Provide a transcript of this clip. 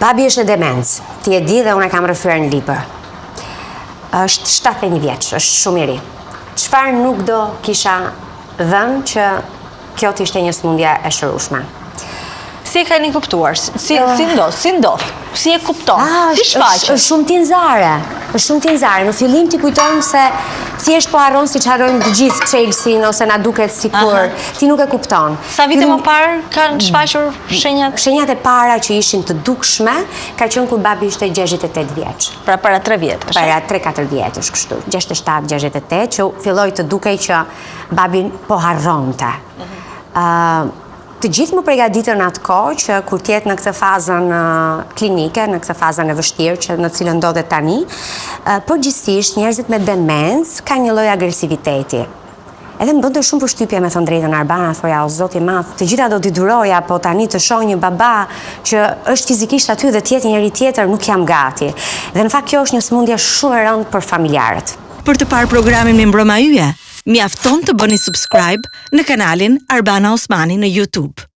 Babi është në demencë, ti e di dhe unë e kam referuar në libër. Është 71 vjeç, është shumë i ri. Çfarë nuk do kisha dhënë që kjo të ishte një sëmundje e shërueshme. Si e keni kuptuar? Si ndodh? Si e kupton? Si shfaqet? Është shumë tinzare. Është shumë tinzare. Në fillim ti kujton se thjesht po harron siç harrojmë të gjithë Chelsea ose na duket sikur ti nuk e kupton. Sa vite më parë kanë shfaqur shenjat? Shenjat e para që ishin të dukshme ka qenë kur babi ishte 68 vjeç. Pra para 3 vjetësh. Para 3-4 vjetësh kështu. 67-68 që filloi të dukej që babi po harronte. Të gjithë më përgatitën atë kohë që kur tjetë në këtë fazën klinike, në këtë fazën e vështirë që në cilën ndodhet tani, përgjithsisht njerëzit me demencë ka një lloj agresiviteti. Edhe më bënte shumë përshtypje me thënë drejtën Arbana, thoja o zoti i madh, të gjitha do t'i duroja, po tani të shoh një baba që është fizikisht aty dhe tjetë njëri tjetër nuk jam gati. Dhe në fakt kjo është një sëmundje shumë e rëndë për familjarët. Për të parë programin Me Mbroma Yje, mjafton të bëni subscribe në kanalin Arbana Osmani në YouTube.